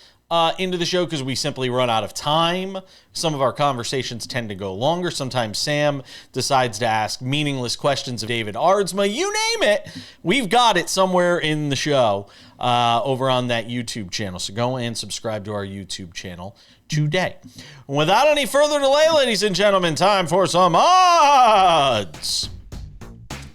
into the show because we simply run out of time. Some of our conversations tend to go longer. Sometimes Sam decides to ask meaningless questions of David Auriemma. You name it, we've got it somewhere in the show over on that YouTube channel. So go and subscribe to our YouTube channel today. Without any further delay, ladies and gentlemen, time for some odds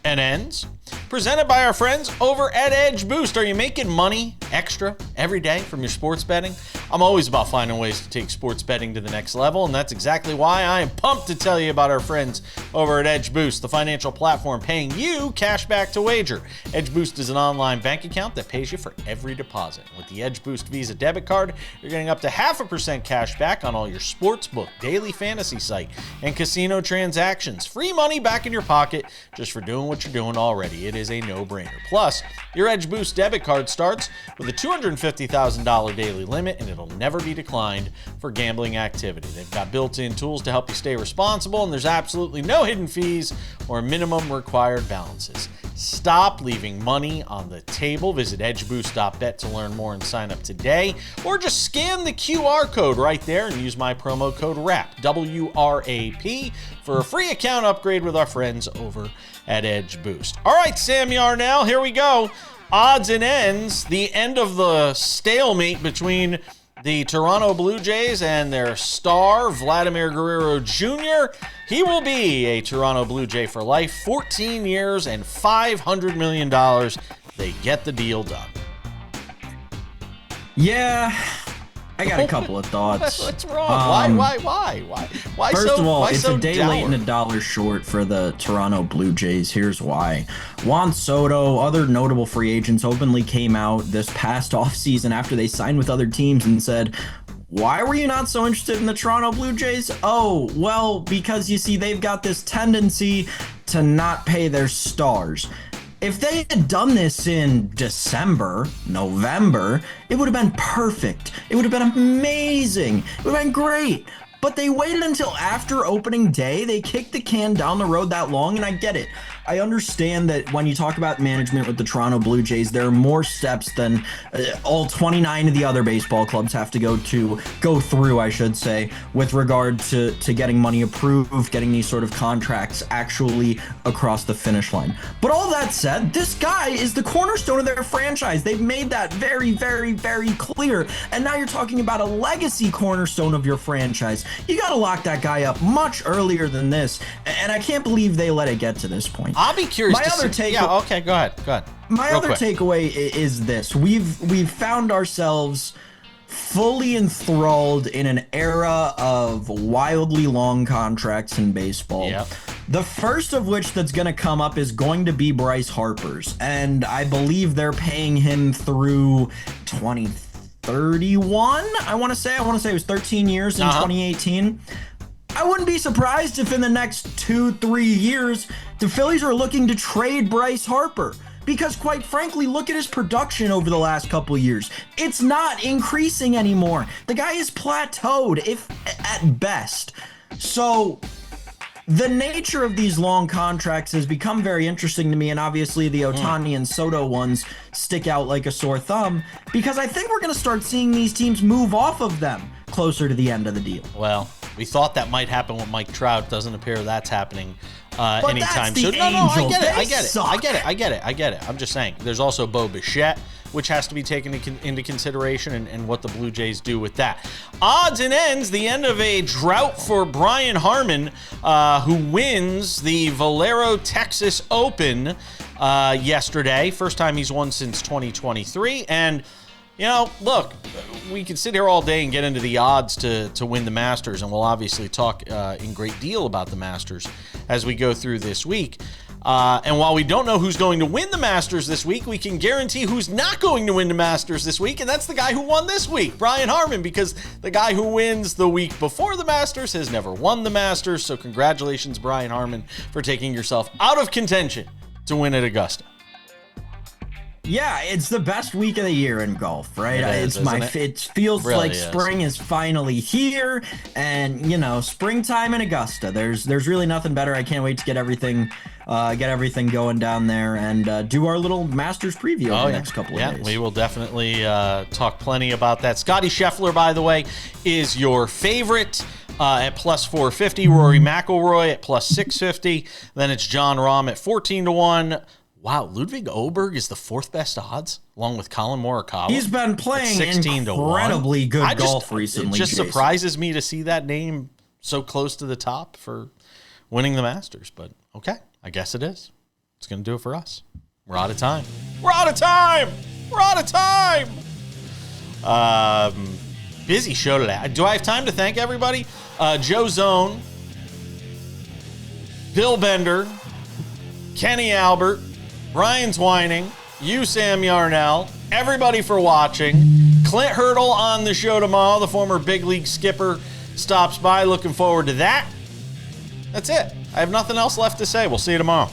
and ends. Presented by our friends over at Edge Boost. Are you making money extra every day from your sports betting? I'm always about finding ways to take sports betting to the next level, and that's exactly why I am pumped to tell you about our friends over at Edge Boost, the financial platform paying you cash back to wager. Edge Boost is an online bank account that pays you for every deposit. With the Edge Boost Visa debit card, you're getting up to 0.5% cash back on all your sportsbook, daily fantasy site, and casino transactions. Free money back in your pocket just for doing what you're doing already. It is a no-brainer. Plus, your Edge Boost debit card starts with a $250,000 daily limit, and it'll never be declined for gambling activity. They've got built-in tools to help you stay responsible, and there's absolutely no hidden fees or minimum required balances. Stop leaving money on the table. Visit edgeboost.bet to learn more and sign up today, or just scan the QR code right there and use my promo code WRAP, W-R-A-P, for a free account upgrade with our friends over at Edge Boost. All right, Sam Yarnell, here we go. Odds and ends, the end of the stalemate between the Toronto Blue Jays and their star, Vladimir Guerrero Jr. He will be a Toronto Blue Jay for life, 14 years and $500 million. They get the deal done. Yeah, I got a couple of thoughts. What's wrong? Why First of all, it's so a day dour? late and $1 short for the Toronto Blue Jays. Here's why. Juan Soto, other notable free agents, openly came out this past offseason after they signed with other teams and said, why were you not so interested in the Toronto Blue Jays? Oh, well, because you see, they've got this tendency to not pay their stars. If they had done this in December, November, it would have been perfect. It would have been amazing. It would have been great. But they waited until after opening day. They kicked the can down the road that long, and I get it. I understand that when you talk about management with the Toronto Blue Jays, there are more steps than all 29 of the other baseball clubs have to go through, I should say, with regard to getting money approved, getting these sort of contracts actually across the finish line. But all that said, this guy is the cornerstone of their franchise. They've made that very, very, very clear. And now you're talking about a legacy cornerstone of your franchise. You got to lock that guy up much earlier than this. And I can't believe they let it get to this point. I'll be curious. Yeah, okay, go ahead. My Real other quick. takeaway is this: we've found ourselves fully enthralled in an era of wildly long contracts in baseball. Yep. The first of which that's going to come up is going to be Bryce Harper's, and I believe they're paying him through 2031. I want to say it was 13 years in 2018. I wouldn't be surprised if in the next 2-3 years, the Phillies are looking to trade Bryce Harper. Because quite frankly, look at his production over the last couple of years. It's not increasing anymore. The guy is plateaued, if at best. So the nature of these long contracts has become very interesting to me, and obviously the Ohtani and Soto ones stick out like a sore thumb, because I think we're going to start seeing these teams move off of them closer to the end of the deal. Well, we thought that might happen with Mike Trout. Doesn't appear that's happening anytime that's the soon. No, I get it. I'm just saying. There's also Bo Bichette, which has to be taken into consideration, and what the Blue Jays do with that. Odds and ends, the end of a drought for Brian Harman, who wins the Valero Texas Open yesterday. First time he's won since 2023. And look, we can sit here all day and get into the odds to win the Masters, and we'll obviously talk in great deal about the Masters as we go through this week. And while we don't know who's going to win the Masters this week, we can guarantee who's not going to win the Masters this week, and that's the guy who won this week, Brian Harman, because the guy who wins the week before the Masters has never won the Masters. So congratulations, Brian Harman, for taking yourself out of contention to win at Augusta. Yeah, it's the best week of the year in golf, right? It feels really like is. spring is finally here, and springtime in Augusta. There's really nothing better. I can't wait to get everything going down there and do our little Masters preview over the next couple of days. We will definitely talk plenty about that. Scotty Scheffler, by the way, is your favorite at plus 450. Rory McIlroy at plus 650. Then it's John Rahm at 14-1. Wow, Ludwig Oberg is the fourth best odds, along with Colin Morikawa. He's been playing incredibly good golf recently. It just Jason. surprises me to see that name so close to the top for winning the Masters. But okay, I guess it is. It's going to do it for us. We're out of time. Busy show today. Do I have time to thank everybody? Joe Zone, Bill Bender, Kenny Albert, Brian Twining, you, Sam Yarnell, everybody for watching. Clint Hurdle on the show tomorrow. The former big league skipper stops by. Looking forward to that. That's it. I have nothing else left to say. We'll see you tomorrow.